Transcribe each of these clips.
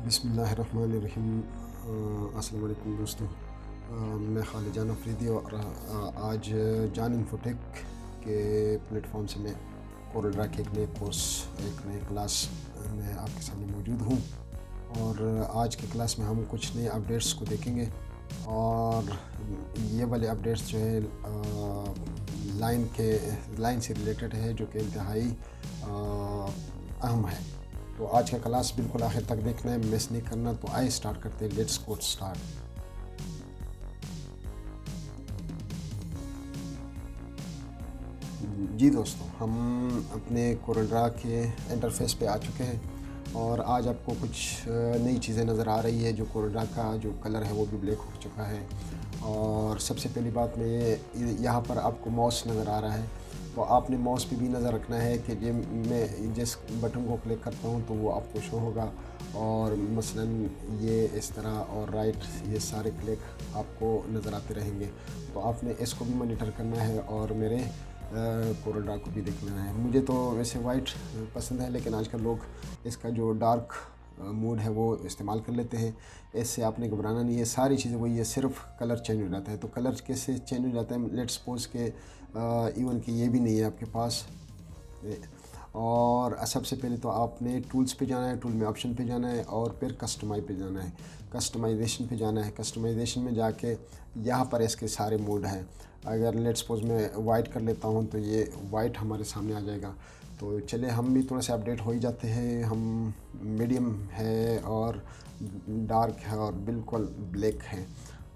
बिस्मिल्लाहिर्रहमानिर्रहीम। अस्सलाम वालेकुम दोस्तों। मैं खालिद जान अफरीदी और आज जान इन्फोटेक के प्लेटफॉर्म से मैं कोरल ड्रा के एक नए कोर्स एक नए क्लास में आपके सामने मौजूद हूँ। और आज के क्लास में हम कुछ नए अपडेट्स को देखेंगे और ये वाले अपडेट्स जो है लाइन से रिलेटेड है, जो कि इंतहाई अहम है। तो आज का क्लास बिल्कुल आखिर तक देखना है, मिस नहीं करना। तो आइए स्टार्ट करते हैं। Let's go start. जी दोस्तों, हम अपने कोरल ड्रा के इंटरफेस पे आ चुके हैं और आज आपको कुछ नई चीज़ें नज़र आ रही है। जो कोरल ड्रा का जो कलर है वो भी ब्लैक हो चुका है। और सबसे पहली बात में यहाँ पर आपको माउस नज़र आ रहा है, तो आपने माउस पे भी नज़र रखना है कि ये मैं जिस बटन को क्लिक करता हूँ तो वो आपको शो होगा। और मसलन ये इस तरह और राइट, ये सारे क्लिक आपको नज़र आते रहेंगे। तो आपने इसको भी मॉनिटर करना है और मेरे कोरल ड्रा को भी देखना है। मुझे तो वैसे वाइट पसंद है, लेकिन आजकल लोग इसका जो डार्क मूड है वो इस्तेमाल कर लेते हैं। इससे आपने घबराना नहीं है, सारी चीज़ें वही है, सिर्फ कलर चेंज हो जाता है। तो कलर कैसे चेंज हो जाता है, लेट्स सपोज के इवन कि ये भी नहीं है आपके पास। और सबसे पहले तो आपने टूल्स पे जाना है, टूल में ऑप्शन पे जाना है और फिर कस्टमाइज पे जाना है, कस्टमाइजेशन पे जाना है। कस्टमाइजेशन में जाके यहाँ पर इसके सारे मोड हैं। अगर लेट्स सपोज मैं वाइट कर लेता हूँ तो ये वाइट हमारे सामने आ जाएगा। तो चले हम भी थोड़ा सा अपडेट हो ही जाते हैं। हम मीडियम है और डार्क है और बिल्कुल ब्लैक है।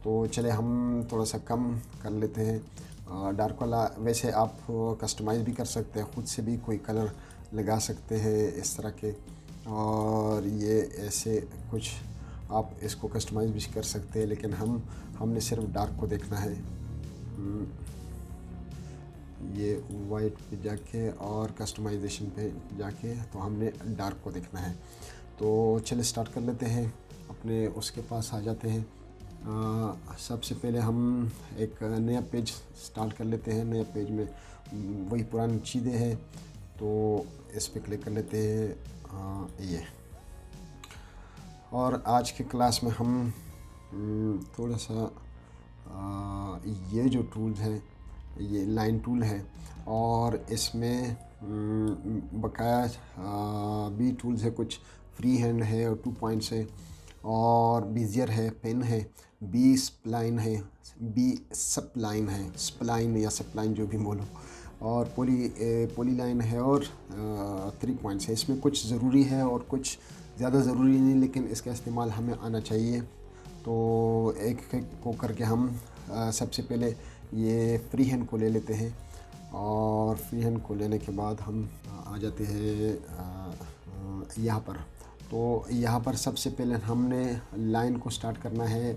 तो चले हम थोड़ा सा कम कर लेते हैं डार्क वाला। वैसे आप कस्टमाइज़ भी कर सकते हैं, ख़ुद से भी कोई कलर लगा सकते हैं इस तरह के। और ये ऐसे कुछ आप इसको कस्टमाइज़ भी कर सकते हैं, लेकिन हमने सिर्फ डार्क को देखना है। ये वाइट पे जाके और कस्टमाइजेशन पे जाके तो हमने डार्क को देखना है। तो चलिए स्टार्ट कर लेते हैं, अपने उसके पास आ जाते हैं। सबसे पहले हम एक नया पेज स्टार्ट कर लेते हैं। नया पेज में वही पुरानी चीज़ें हैं, तो इस पर क्लिक कर लेते हैं ये। और आज के क्लास में हम थोड़ा सा ये जो टूल है, ये लाइन टूल है और इसमें बकाया भी टूल्स है। कुछ फ्री हैंड है और 2 पॉइंट्स है और बीजियर है, पेन है, बी स्प्लाइन है, बी सप्लाइन है, स्प्लाइन या सप्लाइन जो भी बोलो, और पोली लाइन है और 3 पॉइंट्स है। इसमें कुछ ज़रूरी है और कुछ ज़्यादा ज़रूरी नहीं, लेकिन इसका इस्तेमाल हमें आना चाहिए। तो एक एक को करके हम सबसे पहले ये फ्री हैंड को ले लेते हैं और फ्री हैंड को लेने के बाद हम आ जाते हैं यहाँ पर। तो यहाँ पर सबसे पहले हमने लाइन को स्टार्ट करना है।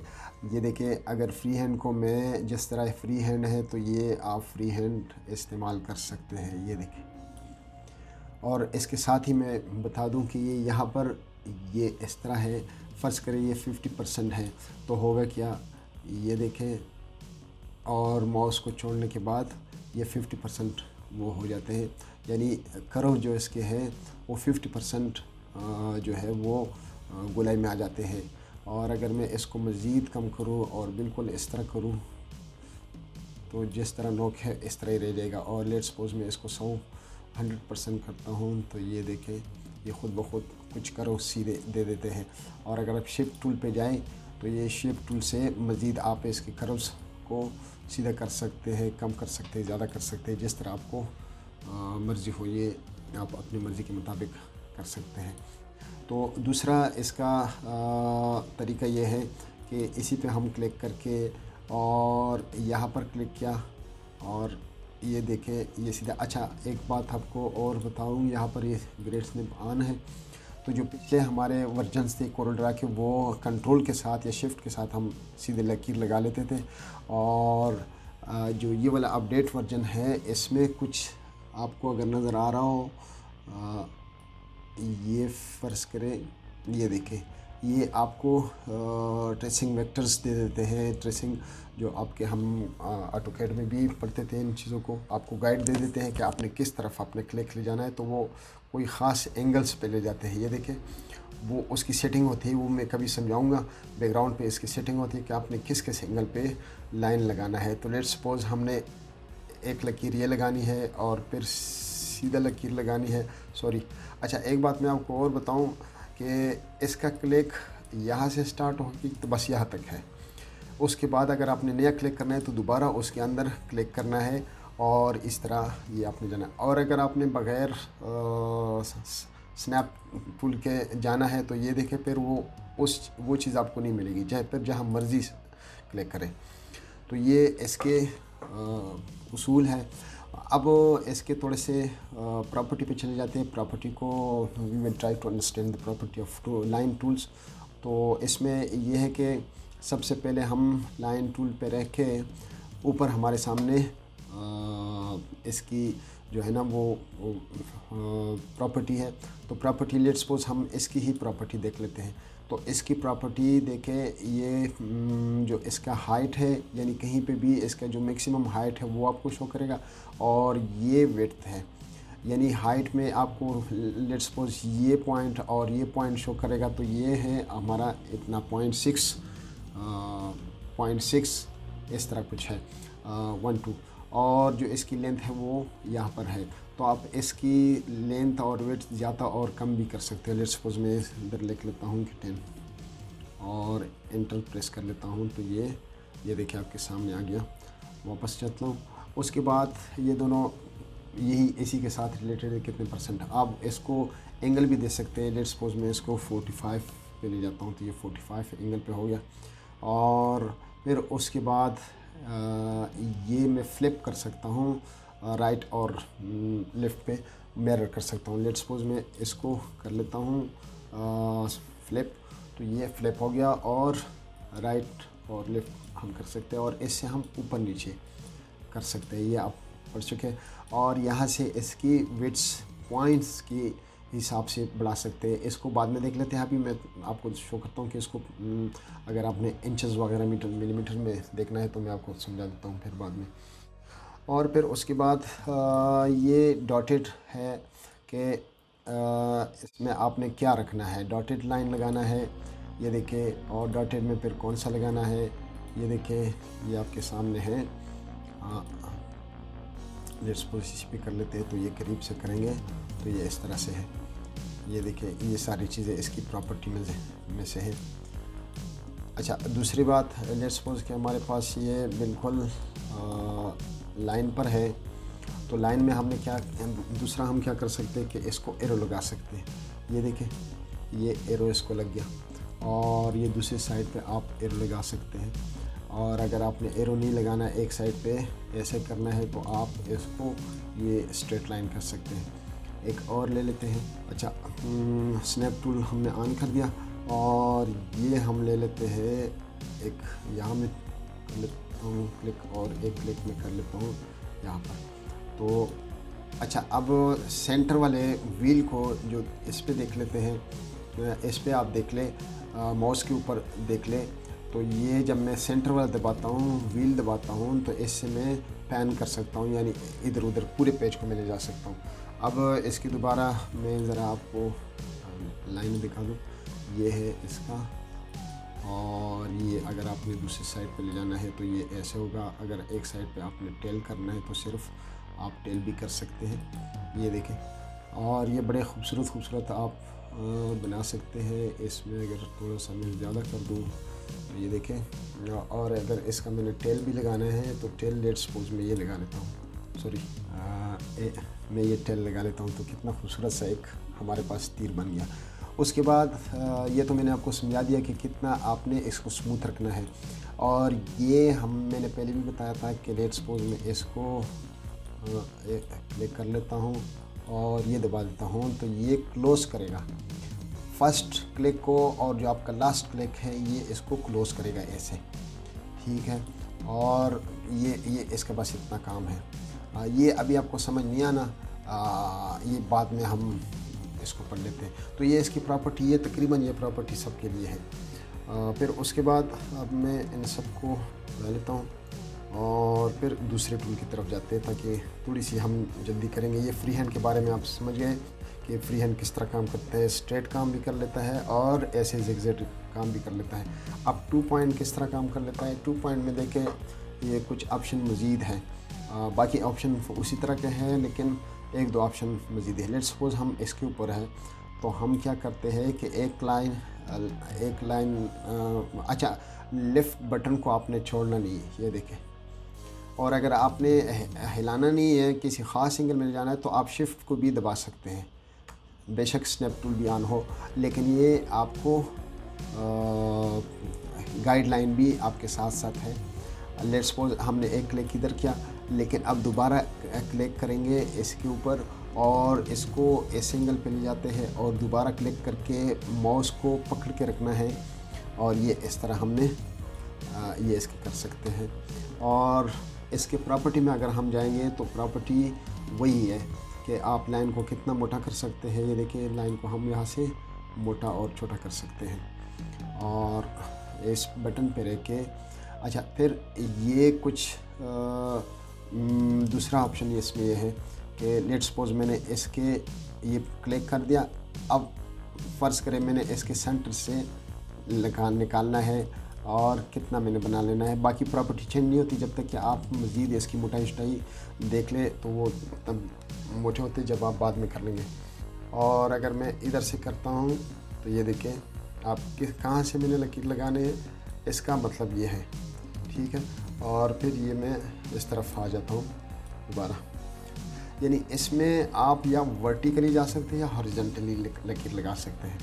ये देखिए, अगर फ्री हैंड को मैं जिस तरह फ्री हैंड है तो ये आप फ्री हैंड इस्तेमाल कर सकते हैं, ये देखिए। और इसके साथ ही मैं बता दूं कि ये यहाँ पर ये इस तरह है। फ़र्ज़ करें ये 50% है तो होगा क्या, ये देखें, और माउस को छोड़ने के बाद ये 50% वो हो जाते हैं। यानी कर्व जो इसके हैं वो 50% जो है वो गोलाई में आ जाते हैं। और अगर मैं इसको मज़ीद कम करूँ और बिल्कुल इस तरह करूँ तो जिस तरह नोक है इस तरह ही रह जाएगा। और लेट्स सपोज मैं इसको 100% करता हूँ तो ये देखें, ये ख़ुद ब खुद कुछ कर्व सीधे दे देते हैं। और अगर आप शेप टूल पे जाएं तो ये शेप टूल से मज़ीद आप इसके कर्व्स को सीधा कर सकते हैं, कम कर सकते हैं, ज़्यादा कर सकते हैं, जिस तरह आपको मर्ज़ी हो, ये आप अपनी मर्ज़ी के मुताबिक कर सकते हैं। तो दूसरा इसका तरीका ये है कि इसी पे हम क्लिक करके और यहाँ पर क्लिक किया और ये देखें ये सीधा। अच्छा, एक बात आपको और बताऊँ, यहाँ पर ये ग्रेड स्नैप ऑन है। तो जो पिछले हमारे वर्जन्स थे कोरल ड्रा के, वो कंट्रोल के साथ या शिफ्ट के साथ हम सीधे लकीर लगा लेते थे। और जो ये वाला अपडेट वर्जन है इसमें कुछ आपको अगर नज़र आ रहा हो, ये फ़र्ज़ करें, ये देखें, ये आपको ट्रेसिंग वेक्टर्स दे देते हैं। ट्रेसिंग जो आपके हम ऑटोकैड में भी पढ़ते थे, इन चीज़ों को आपको गाइड दे देते हैं कि आपने किस तरफ आपने क्लिक ले जाना है। तो वो कोई ख़ास एंगल्स पे ले जाते हैं। ये देखें, वो उसकी सेटिंग होती है, वो मैं कभी समझाऊंगा। बैकग्राउंड पे इसकी सेटिंग होती है कि आपने किस किस एंगल पे लाइन लगाना है। तो लेट्स सपोज़ हमने एक लकीर ये लगानी है और फिर सीधा लकीर लगानी है, सॉरी। अच्छा, एक बात मैं आपको और बताऊं कि इसका क्लिक यहाँ से स्टार्ट होगी तो बस यहाँ तक है। उसके बाद अगर आपने नया क्लिक करना है तो दोबारा उसके अंदर क्लिक करना है और इस तरह ये आपने जाना है। और अगर आपने बग़ैर स्नैप टूल के जाना है तो ये देखें, फिर वो चीज़ आपको नहीं मिलेगी, चाहे फिर जहाँ मर्ज़ी क्लिक करें। तो ये इसके उसूल है। अब इसके थोड़े से प्रॉपर्टी पे चले जाते हैं। प्रॉपर्टी को we will try to understand the property of line tools. तो इसमें ये है कि सबसे पहले हम लाइन टूल पे रख के ऊपर हमारे सामने इसकी जो है ना वो प्रॉपर्टी है। तो प्रॉपर्टी लेट्स सपोज हम इसकी ही प्रॉपर्टी देख लेते हैं। तो इसकी प्रॉपर्टी देखें, ये जो इसका हाइट है, यानी कहीं पे भी इसका जो मैक्सिमम हाइट है वो आपको शो करेगा। और ये विड्थ है, यानी हाइट में आपको लेट्स सपोज ये पॉइंट और ये पॉइंट शो करेगा। तो ये है हमारा इतना 0.6 इस तरह कुछ है 1 2। और जो इसकी लेंथ है वो यहाँ पर है। तो आप इसकी लेंथ और विड्थ ज़्यादा और कम भी कर सकते हैं। लेट्स सपोज मैं इधर लिख लेता हूँ कि 10 और इंटर प्रेस कर लेता हूँ। तो ये देखिए आपके सामने आ गया। वापस चलता हूँ। उसके बाद ये दोनों यही इसी के साथ रिलेटेड है, कितने % आप इसको एंगल भी दे सकते हैं। लेट्स सपोज मैं इसको 45 पे ले जाता हूँ। तो ये 45 एंगल पे हो गया। और फिर उसके बाद ये मैं फ्लिप कर सकता हूँ, राइट और लेफ़्ट पे मिरर कर सकता हूँ। लेट्स सपोज मैं इसको कर लेता हूँ फ्लिप। तो ये फ्लिप हो गया और राइट और लेफ़्ट हम कर सकते हैं। और इससे हम ऊपर नीचे कर सकते हैं, ये आप पढ़ चुके हैं। और यहाँ से इसकी विड्थ पॉइंट्स के हिसाब से बढ़ा सकते हैं। इसको बाद में देख लेते हैं। अभी मैं आपको शो करता हूँ कि इसको अगर आपने इंचेस वगैरह मिलीमीटर में देखना है तो मैं आपको समझा देता हूँ फिर बाद में। और फिर उसके बाद ये डॉटेड है कि इसमें आपने क्या रखना है। डॉटेड लाइन लगाना है, ये देखिए। और डॉटेड में फिर कौन सा लगाना है, ये देखिए, ये आपके सामने है। लेट्स सपोज इसी पे कर लेते हैं। तो ये करीब से करेंगे तो ये इस तरह से है। ये देखिए, ये सारी चीज़ें इसकी प्रॉपर्टी में से है। अच्छा, दूसरी बात, लेट्स सपोज कि हमारे पास ये बिल्कुल लाइन पर है। तो लाइन में हमने दूसरा हम क्या कर सकते हैं कि इसको एरो लगा सकते हैं। ये देखें, ये एरो इसको लग गया। और ये दूसरी साइड पे आप एरो लगा सकते हैं। और अगर आपने एरो नहीं लगाना है, एक साइड पे ऐसे करना है, तो आप इसको ये स्ट्रेट लाइन कर सकते हैं। एक और ले लेते हैं। अच्छा, स्नैप टूल हमने ऑन कर दिया। और ये हम ले लेते हैं एक, यहाँ में कर लेता हूँ क्लिक और एक क्लिक में कर लेता हूँ यहाँ पर। तो अच्छा, अब सेंटर वाले व्हील को जो इस पे देख लेते हैं। इस पे आप देख लें, माउस के ऊपर देख लें। तो ये जब मैं सेंटर वाला दबाता हूँ, व्हील दबाता हूँ, तो इससे मैं पैन कर सकता हूँ, यानी इधर उधर पूरे पेज को मैं ले जा सकता हूँ। अब इसकी दोबारा मैं ज़रा आपको लाइन दिखा दूँ। ये है इसका। और ये अगर आपने दूसरी साइड पे ले जाना है तो ये ऐसे होगा। अगर एक साइड पे आपने टेल करना है तो सिर्फ आप टेल भी कर सकते हैं, ये देखें। और ये बड़े खूबसूरत आप बना सकते हैं। इसमें अगर थोड़ा सा मैं ज़्यादा कर दूँ तो ये देखें। और अगर इसका मैंने टेल भी लगाना है तो टेल लेट्स सपोज मैं ये लगा लेता हूँ, सॉरी मैं ये टेल लगा लेता हूँ। तो कितना खूबसूरत सा एक हमारे पास तीर बन गया। उसके बाद ये तो मैंने आपको समझा दिया कि कितना आपने इसको स्मूथ रखना है। और ये मैंने पहले भी बताया था कि लेट्स सपोज मैं इसको क्लिक कर लेता हूँ और ये दबा देता हूँ, तो ये क्लोज़ करेगा फर्स्ट क्लिक को। और जो आपका लास्ट क्लिक है ये इसको क्लोज़ करेगा ऐसे, ठीक है। और ये इसके पास इतना काम है। ये अभी आपको समझ नहीं आना, ये बाद में हम इसको पढ़ लेते हैं। तो ये इसकी प्रॉपर्टी, ये तकरीबन ये प्रॉपर्टी सबके लिए है। फिर उसके बाद अब मैं इन सबको ला लेता हूँ और फिर दूसरे टूल की तरफ जाते हैं ताकि थोड़ी सी हम जल्दी करेंगे। ये फ्री हैंड के बारे में आप समझ गए कि फ्री हैंड किस तरह काम करता है, स्ट्रेट काम भी कर लेता है और ऐसे जिगजैग काम भी कर लेता है। अब 2 पॉइंट किस तरह काम कर लेता है, 2 पॉइंट में देखें ये कुछ ऑप्शन मज़ीद हैं, बाकी ऑप्शन उसी तरह के हैं लेकिन 1-2 ऑप्शन मज़ीद है। लेट्स सपोज़ हम इसके ऊपर है तो हम क्या करते हैं कि एक लाइन अच्छा, लेफ़्ट बटन को आपने छोड़ना नहीं है, ये देखें। और अगर आपने हिलाना नहीं है, किसी ख़ास एंगल में जाना है तो आप शिफ्ट को भी दबा सकते हैं, बेशक स्नैप टूल भी ऑन हो, लेकिन ये आपको गाइडलाइन भी आपके साथ साथ है। लेट्स सपोज हमने एक क्लिक इधर किया, लेकिन अब दोबारा क्लिक करेंगे इसके ऊपर और इसको इस एंगल पे ले जाते हैं और दोबारा क्लिक करके माउस को पकड़ के रखना है और ये इस तरह हमने ये इसके कर सकते हैं। और इसके प्रॉपर्टी में अगर हम जाएंगे तो प्रॉपर्टी वही है कि आप लाइन को कितना मोटा कर सकते हैं। ये देखिए, लाइन को हम यहाँ से मोटा और छोटा कर सकते हैं और इस बटन पे रह के अच्छा, फिर ये कुछ दूसरा ऑप्शन इसमें ये है कि लेट्स सपोज मैंने इसके ये क्लिक कर दिया। अब फ़र्ज़ करें मैंने इसके सेंटर से निकालना है और कितना मैंने बना लेना है। बाकी प्रॉपर्टी चेंज नहीं होती जब तक कि आप मज़ीद इसकी मोटाई शटाई देख ले, तो वो तब मोटे होते जब आप बाद में कर लेंगे। और अगर मैं इधर से करता हूँ तो ये देखें आप कहाँ से मैंने लकीर लगाने हैं, इसका मतलब ये है, ठीक है। और फिर ये मैं इस तरफ आ जाता हूँ दोबारा, यानी इसमें आप या वर्टिकली जा सकते हैं या हॉरिजॉन्टली लकीर लगा सकते हैं।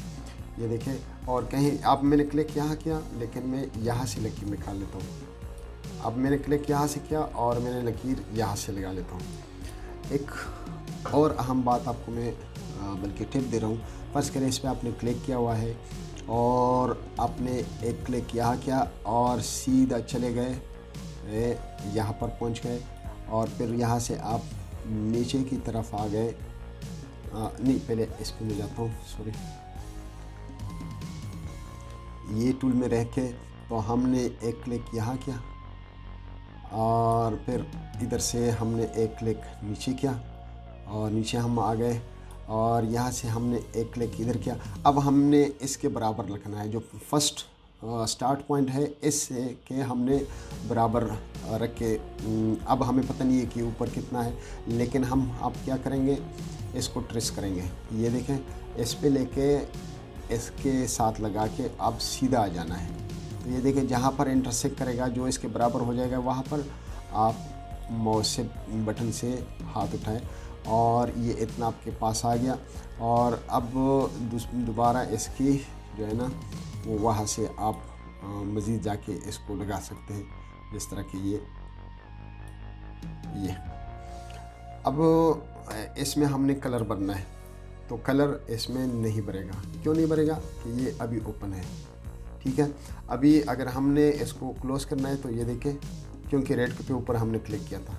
ये देखें, और कहीं आप मैंने क्लिक यहाँ किया लेकिन मैं यहाँ से लकीर निकाल लेता हूँ। अब मैंने क्लिक यहाँ से किया और मैंने लकीर यहाँ से लगा लेता हूँ। एक और अहम बात आपको मैं बल्कि टिप दे रहा हूँ। फ़र्ज़ करें इस पर आपने क्लिक किया हुआ है और आपने एक क्लिक यहाँ किया और सीधा चले गए यहाँ पर पहुँच गए और फिर यहाँ से आप नीचे की तरफ आ गए। नहीं, पहले इस पर मैं जाता हूँ, सॉरी। ये टूल में रह के तो हमने एक क्लिक यहाँ किया और फिर इधर से हमने एक क्लिक नीचे किया और नीचे हम आ गए और यहाँ से हमने एक क्लिक इधर किया। अब हमने इसके बराबर रखना है, जो फर्स्ट स्टार्ट पॉइंट है इससे के हमने बराबर रख के, अब हमें पता नहीं है कि ऊपर कितना है, लेकिन हम अब क्या करेंगे, इसको ट्रेस करेंगे। ये देखें, इस पे लेके इसके साथ लगा के अब सीधा आ जाना है। तो ये देखें, जहाँ पर इंटरसेक्ट करेगा जो इसके बराबर हो जाएगा वहाँ पर आप माउस से बटन से हाथ उठाएं और ये इतना आपके पास आ गया। और अब दोबारा इसकी जो है ना वो वहाँ से आप मज़ीद जाके इसको लगा सकते हैं, जिस तरह के ये। अब इसमें हमने कलर भरना है तो कलर इसमें नहीं भरेगा। क्यों नहीं भरेगा कि ये अभी ओपन है, ठीक है। अभी अगर हमने इसको क्लोज़ करना है तो ये देखें, क्योंकि रेड के ऊपर हमने क्लिक किया था।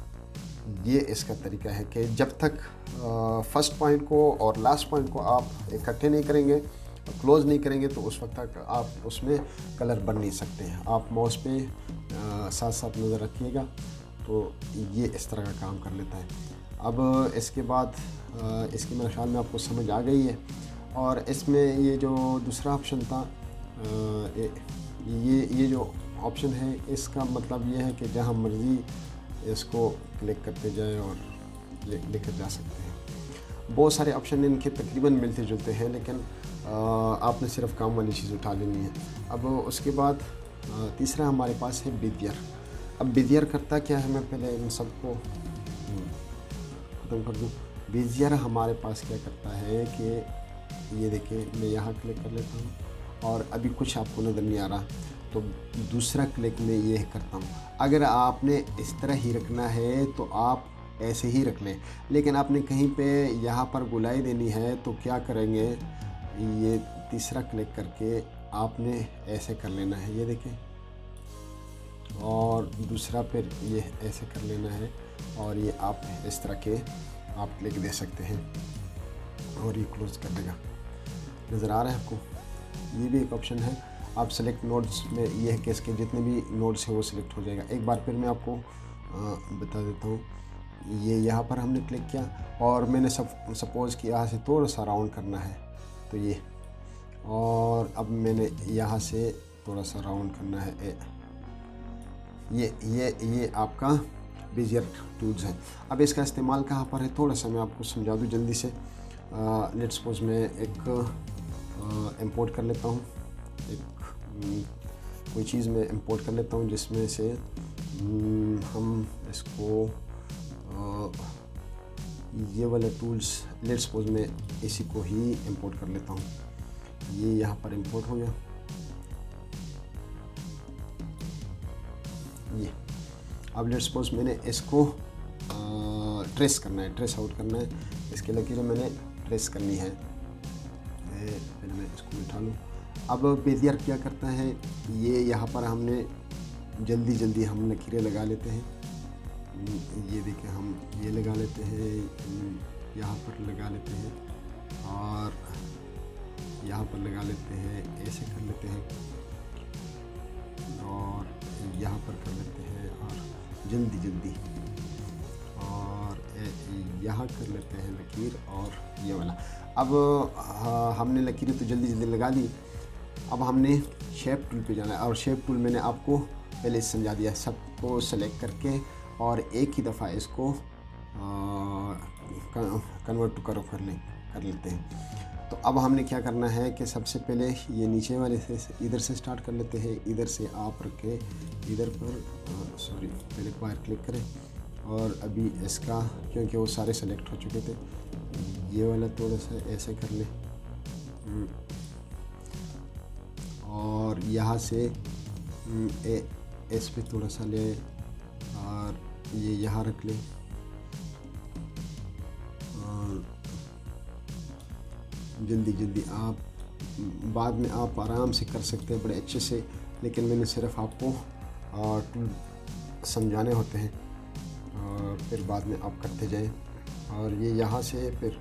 ये इसका तरीका है कि जब तक फर्स्ट पॉइंट को और लास्ट पॉइंट को आप इकट्ठे नहीं करेंगे, क्लोज़ नहीं करेंगे, तो उस वक्त तक आप उसमें कलर भर नहीं सकते हैं। आप माउस पे साथ साथ नज़र रखिएगा तो ये इस तरह का काम कर लेता है। अब इसके बाद इसकी मेरे ख्याल में आपको समझ आ गई है। और इसमें ये जो दूसरा ऑप्शन था, ये जो ऑप्शन है, इसका मतलब ये है कि जहाँ मर्ज़ी इसको क्लिक करते जाए और लेकर जा सकते हैं। बहुत सारे ऑप्शन इनके तकरीबन मिलते जुलते हैं, लेकिन आपने सिर्फ काम वाली चीज़ उठा लेनी है। अब उसके बाद तीसरा हमारे पास है बेजियर। अब बेजियर करता क्या है, मैं पहले इन सबको ख़त्म कर दूँ। बेजियर हमारे पास क्या करता है कि ये देखिए, मैं यहाँ क्लिक कर लेता हूँ और अभी कुछ आपको नज़र नहीं आ रहा तो दूसरा क्लिक में ये करता हूँ। अगर आपने इस तरह ही रखना है तो आप ऐसे ही रख लें, लेकिन आपने कहीं पे यहाँ पर गुलाई देनी है तो क्या करेंगे, ये तीसरा क्लिक करके आपने ऐसे कर लेना है, ये देखें, और दूसरा फिर ये ऐसे कर लेना है और ये आप इस तरह के आप क्लिक दे सकते हैं और ये क्लोज़ कर देगा। नज़र आ रहा है आपको? ये भी एक ऑप्शन है। आप सेलेक्ट नोड्स में ये है कि इसके जितने भी नोड्स हैं वो सिलेक्ट हो जाएगा। एक बार फिर मैं आपको बता देता हूँ ये यहाँ पर हमने क्लिक किया और मैंने सपोज़ कि यहाँ से थोड़ा सा राउंड करना है तो ये, और अब मैंने यहाँ से थोड़ा सा राउंड करना है ये आपका बेजियर टूल्स है। अब इसका इस्तेमाल कहाँ पर है, थोड़ा सा मैं आपको समझा दूँ जल्दी से। लेट्स सपोज मैं एक इंपोर्ट कर लेता हूँ, कोई चीज़ मैं इंपोर्ट कर लेता हूँ जिसमें से हम इसको ये वाले टूल्स, लेट्स सपोज मैं इसी को ही इंपोर्ट कर लेता हूँ। ये यहाँ पर इंपोर्ट हो गया, ये। अब लेट्स सपोज मैंने इसको ट्रेस करना है, ट्रेस आउट करना है, इसके लकीरें मैंने ट्रेस करनी है। फिर मैं इसको उठा लूँ। अब बेजियर क्या करता है, ये यहाँ पर हमने जल्दी हम लकीरें लगा लेते हैं। ये देखिए हम ये लगा लेते हैं, यहाँ पर लगा लेते हैं और यहाँ पर लगा लेते हैं, ऐसे कर लेते हैं और यहाँ पर कर लेते हैं और जल्दी और यहाँ कर लेते हैं लकीर और ये वाला। अब हमने लकीरें तो जल्दी लगा दी। अब हमने शेप टूल पे जाना है और शेप टूल मैंने आपको पहले समझा दिया। सबको सेलेक्ट करके और एक ही दफ़ा इसको कन्वर्ट टू करो कर लेते हैं। तो अब हमने क्या करना है कि सबसे पहले ये नीचे वाले से इधर से स्टार्ट कर लेते हैं। इधर से आप रख के इधर पर पहले बाहर क्लिक करें और अभी इसका, क्योंकि वो सारे सेलेक्ट हो चुके थे, ये वाला थोड़ा सा ऐसे कर लें और यहाँ से इस पे थोड़ा सा ले और ये यहाँ रख लें और जल्दी आप बाद में आप आराम से कर सकते हैं बड़े अच्छे से, लेकिन मैंने सिर्फ आपको टूल समझाने होते हैं और फिर बाद में आप करते जाएं। और ये यहाँ से फिर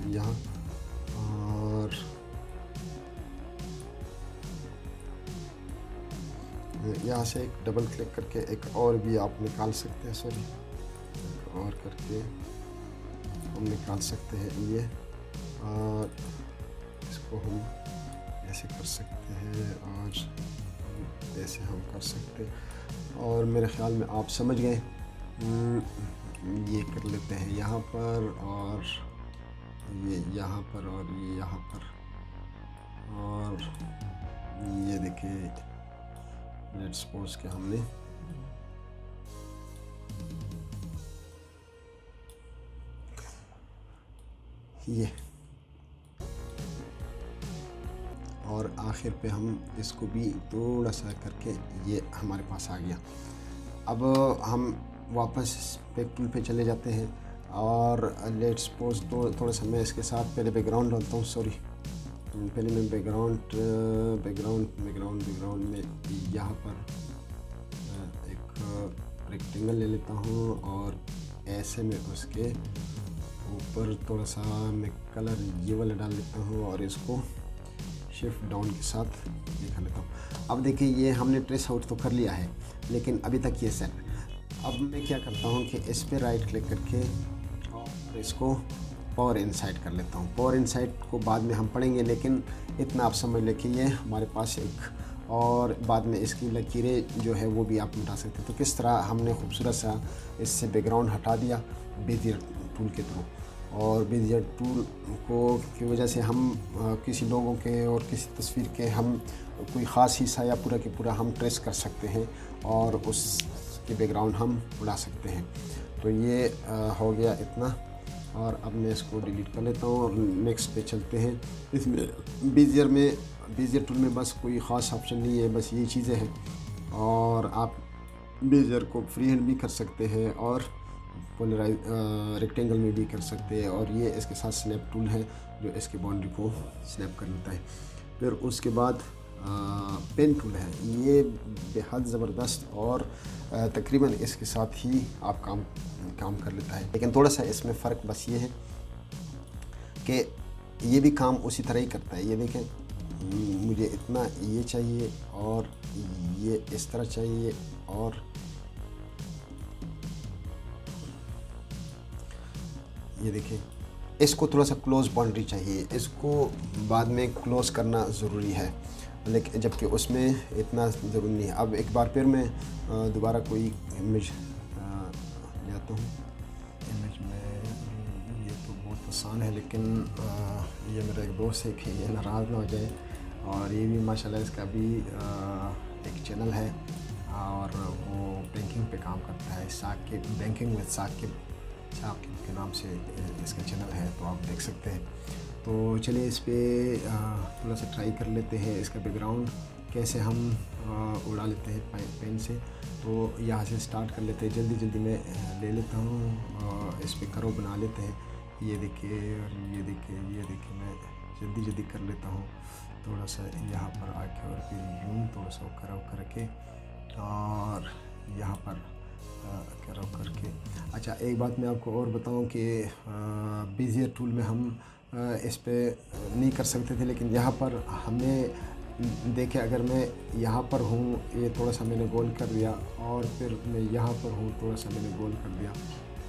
यहाँ और यहाँ से एक डबल क्लिक करके एक और भी आप निकाल सकते हैं, सॉरी और करके हम निकाल सकते हैं ये, और इसको हम ऐसे कर सकते हैं और ऐसे हम कर सकते हैं। और मेरे ख्याल में आप समझ गए। ये कर लेते हैं यहाँ पर और ये यहाँ पर और ये यहाँ पर, और ये देखिए लेट्स सपोज कि हमने ये, और आखिर पे हम इसको भी थोड़ा सा करके ये हमारे पास आ गया। अब हम वापस बैक टूल पे चले जाते हैं और लेट्स सपोज तो थोड़ा सा मैं इसके साथ पहले बैकग्राउंड डालता हूँ, सॉरी पहले मैं बैकग्राउंड में यहाँ पर एक रेक्टेंगल ले लेता हूँ और ऐसे में उसके ऊपर थोड़ा सा मैं कलर ये वाला डाल लेता हूँ और इसको शिफ्ट डाउन के साथ दिखा लेता हूँ। अब देखिए ये हमने ट्रेस आउट तो कर लिया है, लेकिन अभी तक ये सेट। अब मैं क्या करता हूँ कि इस पर राइट क्लिक करके और इसको पावर इनसाइड कर लेता हूँ। पावर इनसाइड को बाद में हम पढ़ेंगे, लेकिन इतना आप समझ लें कि ये हमारे पास एक, और बाद में इसकी लकीरें जो है वो भी आप मिटा सकते हैं। तो किस तरह हमने खूबसूरत सा इससे बैकग्राउंड हटा दिया बेजियर टूल के थ्रू। और बेजियर टूल को की वजह से हम किसी लोगों के और किसी तस्वीर के हम कोई ख़ास हिस्सा या पूरा के पूरा हम ट्रेस कर सकते हैं और उसके बैकग्राउंड हम उड़ा सकते हैं। तो ये हो गया इतना, और अब मैं इसको डिलीट कर लेता हूँ और नेक्स्ट पे चलते हैं। इसमें बेजियर टूल में बस कोई ख़ास ऑप्शन नहीं है, बस ये चीज़ें हैं। और आप बेजियर को फ्री हैंड भी कर सकते हैं और रेक्टेंगल में भी कर सकते हैं, और ये इसके साथ स्नैप टूल है जो इसके बाउंड्री को स्नैप कर लेता है। फिर उसके बाद पेन टूल है, ये बेहद ज़बरदस्त और तकरीबन इसके साथ ही आप काम कर लेता है। लेकिन थोड़ा सा इसमें फ़र्क बस ये है कि ये भी काम उसी तरह ही करता है। ये देखें, मुझे इतना ये चाहिए और ये इस तरह चाहिए और ये देखिए, इसको थोड़ा सा क्लोज बाउंड्री चाहिए, इसको बाद में क्लोज़ करना ज़रूरी है, लेकिन जबकि उसमें इतना ज़रूरी नहीं है। अब एक बार फिर मैं दोबारा कोई इमेज लेता हूँ। इमेज में ये तो बहुत आसान है, लेकिन ये मेरा एक दोस्त है कि ये नाराज़ ना हो जाए। और ये भी माशाल्लाह इसका भी एक चैनल है और वो बैंकिंग पे काम करता है, साकिब बैंकिंग विद साकिब के नाम से इसका चैनल है, तो आप देख सकते हैं। तो चलिए इस पे थोड़ा सा ट्राई कर लेते हैं, इसका बैकग्राउंड कैसे हम उड़ा लेते हैं पेन से। तो यहाँ से स्टार्ट कर लेते हैं, जल्दी जल्दी मैं ले लेता हूँ, इस पे करो बना लेते हैं। ये देखिए और ये देखिए मैं जल्दी जल्दी कर लेता हूँ, थोड़ा सा यहाँ पर आके और फिर यूँ थोड़ा सा करो करके और यहाँ पर करो करके। अच्छा, एक बात मैं आपको और बताऊं कि बीजियर टूल में हम इस पे नहीं कर सकते थे, लेकिन यहाँ पर हमें देखे, अगर मैं यहाँ पर हूँ, ये थोड़ा सा मैंने गोल कर दिया और फिर मैं यहाँ पर हूँ, थोड़ा सा मैंने गोल कर दिया,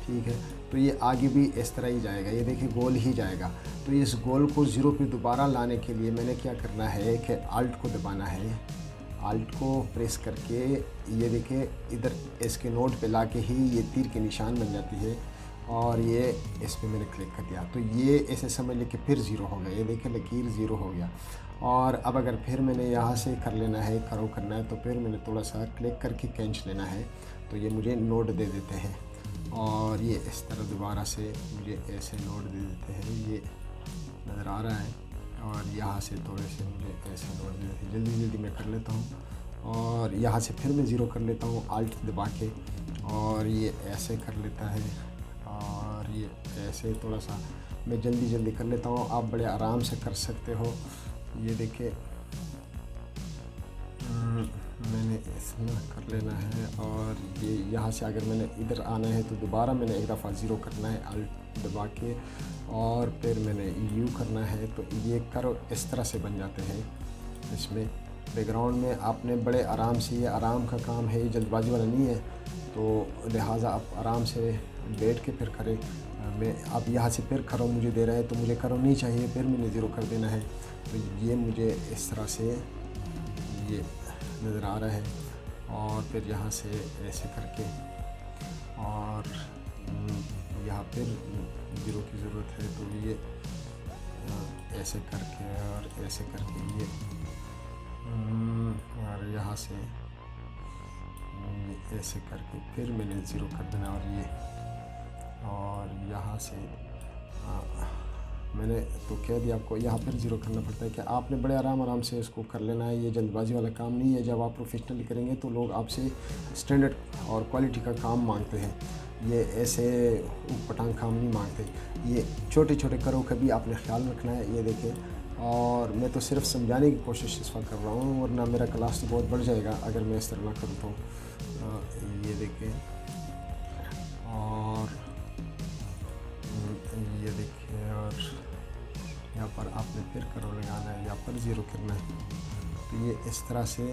ठीक है। तो ये आगे भी इस तरह ही जाएगा, ये देखिए गोल ही जाएगा। तो इस गोल को ज़ीरो पे दोबारा लाने के लिए मैंने क्या करना है कि अल्ट को दबाना है, अल्ट को प्रेस करके ये देखिए इधर इसके नोड पे लाके ही ये तीर के निशान बन जाती है और ये इस पे मैंने क्लिक कर दिया, तो ये ऐसे समझ लें कि फिर ज़ीरो हो गया। ये देखिए लकीर ज़ीरो हो गया। और अब अगर फिर मैंने यहाँ से कर लेना है, करो करना है, तो फिर मैंने थोड़ा सा क्लिक करके खींच लेना है, तो ये मुझे नोड दे देते हैं। और ये इस तरह दोबारा से मुझे ऐसे नोड दे देते हैं, ये नज़र आ रहा है। और यहाँ से थोड़े से मुझे ऐसे नोट दे देते हैं, जल्दी जल्दी मैं कर लेता हूँ। और यहाँ से फिर मैं ज़ीरो कर लेता हूँ अल्ट दबा के, और ये ऐसे कर लेता है और ये ऐसे थोड़ा सा मैं जल्दी जल्दी कर लेता हूँ। आप बड़े आराम से कर सकते हो। ये देखिए मैंने इसमें कर लेना है और ये यहाँ से अगर मैंने इधर आना है तो दोबारा मैंने एक दफ़ा ज़ीरो करना है अल्ट दबा के, और फिर मैंने यू करना है, तो ये करो इस तरह से बन जाते हैं। इसमें बैकग्राउंड में आपने बड़े आराम से, ये आराम का काम है, ये जल्दबाजी वाला नहीं है, तो लिहाजा आप आराम से बैठ के फिर करें। मैं अब यहाँ से फिर करो मुझे दे रहा है, तो मुझे करो नहीं चाहिए, फिर मैंने ज़ीरो कर देना है। तो ये मुझे इस तरह से ये नज़र आ रहा है। और फिर यहाँ से ऐसे करके और यहाँ फिर ज़ीरो की ज़रूरत है, तो ये ऐसे करके और ऐसे करके ये और यहाँ से ऐसे करके फिर मैंने ज़ीरो कर देना, और यहाँ से मैंने तो कह दिया आपको, यहाँ पर ज़ीरो करना पड़ता है कि आपने बड़े आराम से इसको कर लेना है। ये जल्दबाजी वाला काम नहीं है। जब आप प्रोफेशनली करेंगे तो लोग आपसे स्टैंडर्ड और क्वालिटी का काम मांगते हैं, ये ऐसे ऊट-पटांग काम नहीं मांगते। ये छोटे छोटे करो का भी आपने ख्याल रखना है। ये देखिए, और मैं तो सिर्फ समझाने की कोशिश इस वक्त कर रहा हूँ, वरना मेरा क्लास तो बहुत बढ़ जाएगा अगर मैं इस तरह ना करूँ तो। ये देखिए, और ये देखिए, और यहाँ पर आपने फिर करो लगाना है, यहाँ पर ज़ीरो करना है। तो ये इस तरह से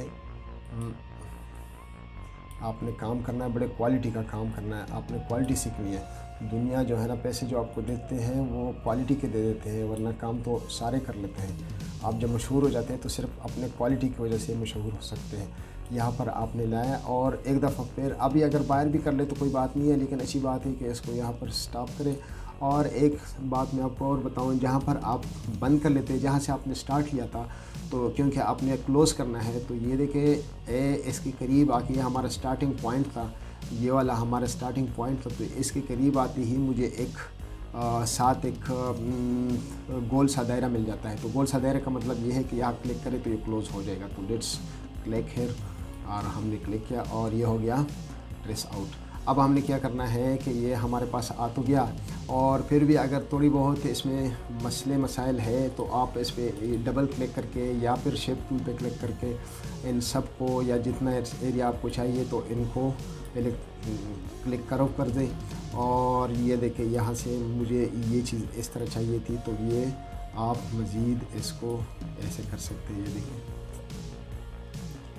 आपने काम करना है, बड़े क्वालिटी का काम करना है, आपने क्वालिटी सीखनी है। दुनिया जो है ना, पैसे जो आपको देते हैं वो क्वालिटी के दे देते हैं, वरना काम तो सारे कर लेते हैं। आप जब मशहूर हो जाते हैं तो सिर्फ अपने क्वालिटी की वजह से मशहूर हो सकते हैं। यहाँ पर आपने लाया और एक दफ़ा फिर, अभी अगर बाहर भी कर ले तो कोई बात नहीं है, लेकिन अच्छी बात है कि इसको यहाँ पर स्टॉप करें। और एक बात मैं आपको और बताऊँ, जहाँ पर आप बंद कर लेते हैं, जहाँ से आपने स्टार्ट किया था, तो क्योंकि आपने क्लोज़ करना है, तो ये देखिए इसके करीब आके, ये हमारा स्टार्टिंग पॉइंट था, ये वाला हमारा स्टार्टिंग पॉइंट था, तो इसके करीब आते ही मुझे एक साथ एक गोल सा दायरा मिल जाता है। तो गोल सा दायरे का मतलब ये है कि आप क्लिक करें तो ये क्लोज़ हो जाएगा। तो लेट्स क्लिक हियर, और हमने क्लिक किया और ये हो गया ट्रेस आउट। अब हमने क्या करना है कि ये हमारे पास आ तो गया, और फिर भी अगर थोड़ी बहुत इसमें मसले मसाइल है तो आप इस पर डबल क्लिक करके या फिर शेप टूल पे क्लिक करके इन सब को, या जितना एरिया आपको चाहिए तो इनको पहले क्लिक करो कर दें। और ये देखिए, यहाँ से मुझे ये चीज़ इस तरह चाहिए थी, तो ये आप मज़ीद इसको ऐसे कर सकते हैं। ये देखिए,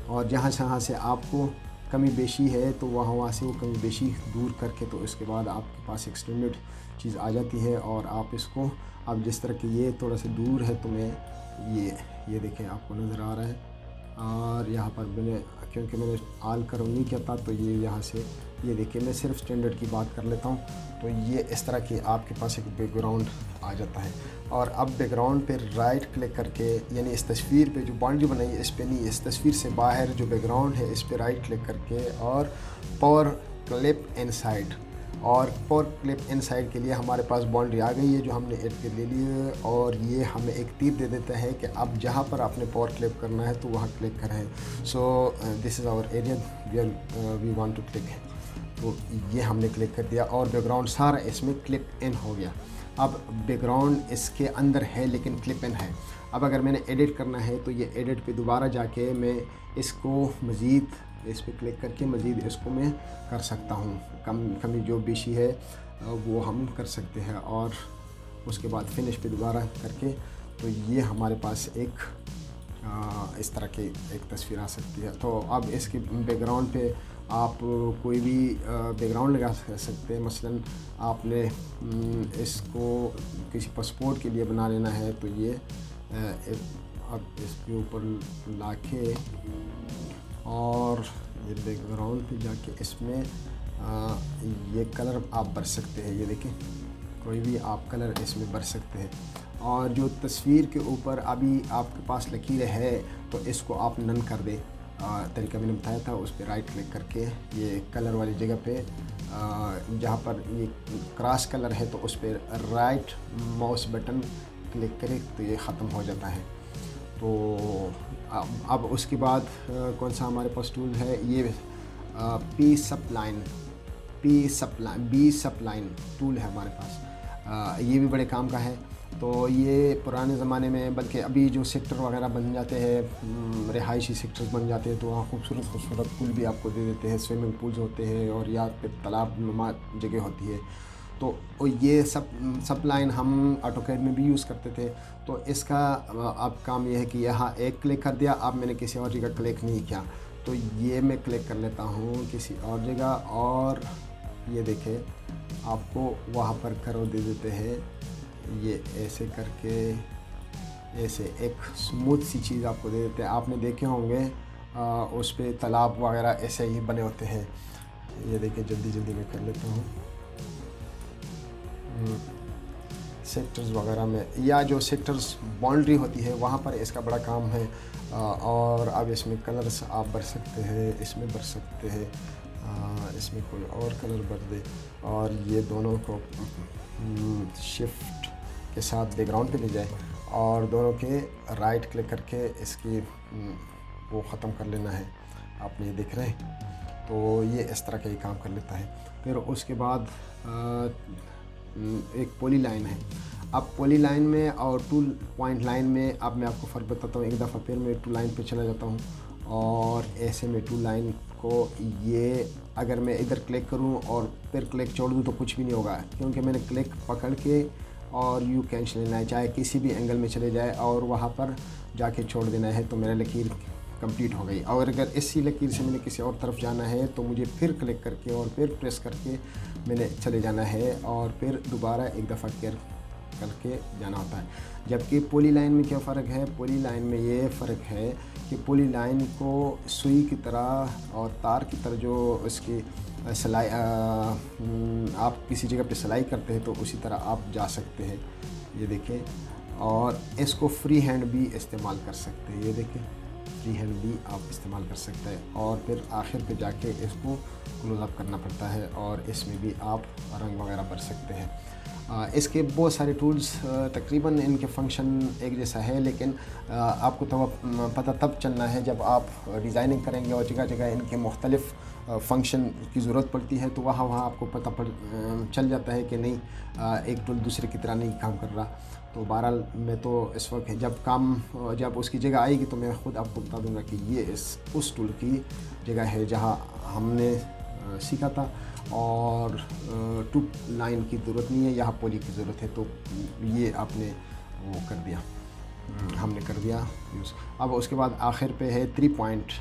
और जहाँ से आपको कमी बेशी है तो वहाँ से वो कमी बेशी दूर करके तो इसके बाद आपके पास एक स्टैंडर्ड चीज़ आ जाती है। और आप इसको, अब जिस तरह कि ये थोड़ा सा दूर है तो मैं ये देखें, आपको नज़र आ रहा है। और यहाँ पर मैंने, क्योंकि मैंने आल कर्व नहीं किया था तो ये यहाँ से, ये देखिए, मैं सिर्फ स्टैंडर्ड की बात कर लेता हूँ। तो ये इस तरह की आपके पास एक बैकग्राउंड आ जाता है। और अब बैकग्राउंड पे राइट क्लिक करके, यानी इस तस्वीर पे जो बाउंड्री बनाई है इस पे नहीं, इस तस्वीर से बाहर जो बैकग्राउंड है इस पे राइट क्लिक करके और पावर क्लिप इनसाइड, और पावर क्लिप इनसाइड के लिए हमारे पास बाउंड्री आ गई है जो हमने एड कर ले ली है। और ये हमें एक तीर दे देता है कि अब जहाँ पर आपने पावर क्लिप करना है तो वहाँ क्लिक करें। So this is our area where we want to click. तो ये हमने क्लिक कर दिया और बैकग्राउंड सारा इसमें क्लिप इन हो गया। अब बैकग्राउंड इसके अंदर है लेकिन क्लिप इन है। अब अगर मैंने एडिट करना है तो ये एडिट पे दोबारा जाके मैं इसको मज़ीद, इस पर क्लिक करके मज़ीद इसको मैं कर सकता हूँ, कमी जो बेशी है वो हम कर सकते हैं। और उसके बाद फिनिश पे दोबारा करके तो ये हमारे पास एक इस तरह की एक तस्वीर आ सकती है। तो अब इसके बैकग्राउंड पे आप कोई भी बैकग्राउंड लगा सकते हैं। मसलन आपने इसको किसी पासपोर्ट के लिए बना लेना है तो ये अब इसके ऊपर लाके और ये बैकग्राउंड पे जाके इसमें ये कलर आप भर सकते हैं। ये देखिए, कोई भी आप कलर इसमें भर सकते हैं। और जो तस्वीर के ऊपर अभी आपके पास लकीर है तो इसको आप नन कर दें। तरीका मैंने बताया था, उस पर राइट क्लिक करके ये कलर वाली जगह पे जहाँ पर ये क्रॉस कलर है तो उस पर राइट माउस बटन क्लिक करें तो ये ख़त्म हो जाता है। तो अब उसके बाद कौन सा हमारे पास टूल है, ये बी सप्लाइन टूल है हमारे पास। ये भी बड़े काम का है। तो ये पुराने ज़माने में, बल्कि अभी जो सेक्टर वगैरह बन जाते हैं, रिहायशी सेक्टर्स बन जाते हैं तो वहाँ खूबसूरत पुल भी आपको दे देते हैं, स्विमिंग पूल्स होते हैं और या फिर तालाब नुमा जगह होती है। तो ये सब लाइन हम ऑटोकैड में भी यूज़ करते थे। तो इसका अब काम ये है कि यहाँ एक क्लिक कर दिया, अब मैंने किसी और जगह क्लिक नहीं किया तो ये मैं क्लिक कर लेता हूँ किसी और जगह और ये देखें आपको वहाँ पर करो दे देते हैं। ये ऐसे करके ऐसे एक स्मूथ सी चीज़ आपको दे देते हैं। आपने देखे होंगे उस पर तालाब वगैरह ऐसे ही बने होते हैं। ये देखिए, जल्दी मैं कर लेता हूँ। सेक्टर्स वगैरह में या जो सेक्टर्स बाउंड्री होती है वहाँ पर इसका बड़ा काम है। और अब इसमें कलर्स आप भर सकते हैं, इसमें भर सकते हैं, इसमें कोई और कलर भर दे और ये दोनों को शिफ्ट के साथ बैकग्राउंड पे ले जाए और दोनों के राइट क्लिक करके इसकी वो ख़त्म कर लेना है। आपने ये देख रहे हैं, तो ये इस तरह का ही काम कर लेता है। फिर उसके बाद एक पॉली लाइन है। अब पॉली लाइन में और टू पॉइंट लाइन में अब मैं आपको फ़र्क बताता हूँ। एक दफ़ा फिर मैं टू लाइन पे चला जाता हूँ और ऐसे में टू लाइन को, ये अगर मैं इधर क्लिक करूँ और फिर क्लिक छोड़ दूँ तो कुछ भी नहीं होगा, क्योंकि मैंने क्लिक पकड़ के और यू कैंच लेना है, चाहे किसी भी एंगल में चले जाए और वहाँ पर जाके छोड़ देना है तो मेरा लकीर कंप्लीट हो गई। और अगर इसी लकीर से मैंने किसी और तरफ जाना है तो मुझे फिर क्लिक करके और फिर प्रेस करके मैंने चले जाना है और फिर दोबारा एक दफ़ा करके जाना होता है। जबकि पॉली लाइन में क्या फ़र्क है, पॉली लाइन में ये फ़र्क है कि पॉली लाइन को सुई की तरह और तार की तरह जो इसकी सिलाई आप किसी जगह पे सिलाई करते हैं तो उसी तरह आप जा सकते हैं। ये देखें, और इसको फ्री हैंड भी इस्तेमाल कर सकते हैं। ये देखें, फ्री हैंड भी आप इस्तेमाल कर सकते हैं और फिर आखिर पे जाके इसको क्लोज अप करना पड़ता है और इसमें भी आप रंग वगैरह भर सकते हैं। इसके बहुत सारे टूल्स, तकरीबन इनके फ़ंक्शन एक जैसा है, लेकिन आपको तो पता तब चलना है जब आप डिज़ाइनिंग करेंगे और जगह जगह इनके मुख्तलिफ़ फ़ंक्शन की ज़रूरत पड़ती है तो वहाँ आपको पता चल जाता है कि नहीं एक टूल दूसरे की तरह नहीं काम कर रहा। तो बहरहाल मैं तो इस वक्त जब उसकी जगह आएगी तो मैं ख़ुद आपको बता दूंगा कि ये उस टूल की जगह है जहाँ हमने सीखा था और टू लाइन की ज़रूरत नहीं है, यहाँ पॉली की ज़रूरत है। तो ये आपने वो कर दिया, हमने कर दिया यूज़। अब उसके बाद आखिर पे है 3 पॉइंट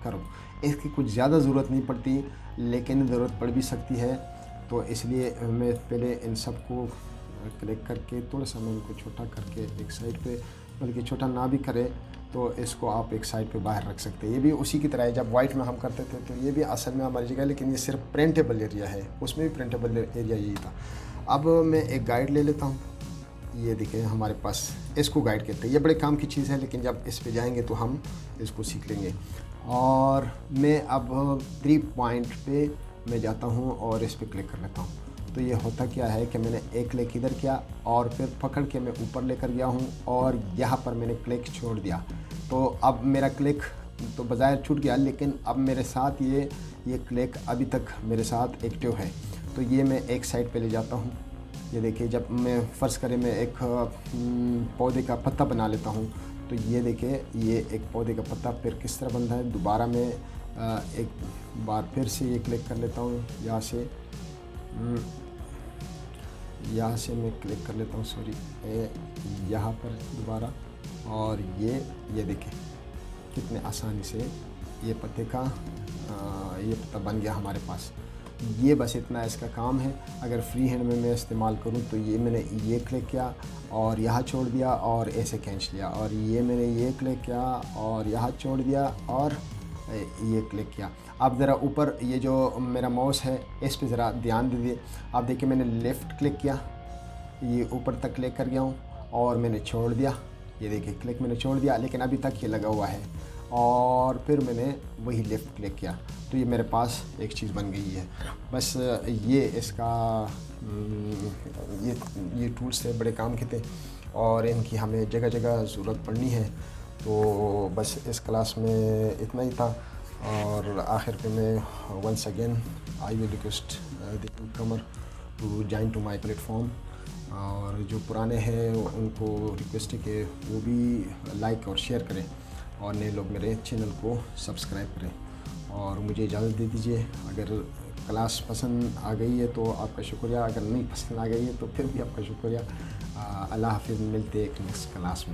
करो। इसकी कुछ ज़्यादा ज़रूरत नहीं पड़ती, लेकिन ज़रूरत पड़ भी सकती है, तो इसलिए मैं पहले इन सब को क्लिक करके थोड़ा सा मैं इनको छोटा करके एक साइड पे, बल्कि छोटा ना भी करे तो इसको आप एक साइड पे बाहर रख सकते हैं। ये भी उसी की तरह है, जब वाइट में हम करते थे तो ये भी असल में हमारी जगह, लेकिन ये सिर्फ प्रिंटेबल एरिया है, उसमें भी प्रिंटेबल एरिया यही था। अब मैं एक गाइड ले लेता हूँ, ये देखें हमारे पास, इसको गाइड कहते हैं। ये बड़े काम की चीज़ है, लेकिन जब इस पे जाएंगे तो हम इसको सीख लेंगे। और मैं अब 3 पॉइंट पे मैं जाता हूँ और इस पर क्लिक कर लेता हूँ। तो ये होता क्या है कि मैंने एक क्लिक इधर किया और फिर पकड़ के मैं ऊपर लेकर गया हूँ और यहाँ पर मैंने क्लिक छोड़ दिया। तो अब मेरा क्लिक तो बज़ाहिर छूट गया, लेकिन अब मेरे साथ ये क्लिक अभी तक मेरे साथ एक्टिव है। तो ये मैं एक साइड पे ले जाता हूँ। ये देखिए, जब मैं फ़र्ज़ करें मैं एक पौधे का पत्ता बना लेता हूँ, तो ये देखिए ये एक पौधे का पत्ता फिर किस तरह बनता है। दोबारा मैं एक बार फिर से ये क्लिक कर लेता हूँ, यहाँ से मैं क्लिक कर लेता हूँ, सॉरी, यहाँ पर दोबारा, और ये देखें कितने आसानी से ये पत्ते का ये पत्ता बन गया हमारे पास। ये बस इतना इसका काम है। अगर फ्री हैंड में मैं इस्तेमाल करूँ तो ये मैंने ये क्लिक किया और यहाँ छोड़ दिया और ऐसे खींच लिया, और ये मैंने ये क्लिक किया और यहाँ छोड़ दिया और ये क्लिक किया। अब ज़रा ऊपर ये जो मेरा माउस है इस पे ज़रा ध्यान दीजिए। आप देखिए मैंने लेफ़्ट क्लिक किया, ये ऊपर तक क्लिक कर गया हूँ और मैंने छोड़ दिया। ये देखिए क्लिक मैंने छोड़ दिया, लेकिन अभी तक ये लगा हुआ है, और फिर मैंने वही लेफ़्ट क्लिक किया, तो ये मेरे पास एक चीज़ बन गई है। बस ये इसका ये टूल्स थे, बड़े काम के थे और इनकी हमें जगह जगह ज़रूरत पड़नी है। तो बस इस क्लास में इतना ही था, और आखिर पे मैं once again I will request the newcomer to join to my platform, और जो पुराने हैं उनको रिक्वेस्ट है कि वो भी लाइक और शेयर करें, और नए लोग मेरे चैनल को सब्सक्राइब करें। और मुझे इजाज़त दे दीजिए। अगर क्लास पसंद आ गई है तो आपका शुक्रिया, अगर नहीं पसंद आ गई है तो फिर भी आपका शुक्रिया। अल्लाह हाफ़िज़, मिलते हैं एक नेक्स्ट क्लास में।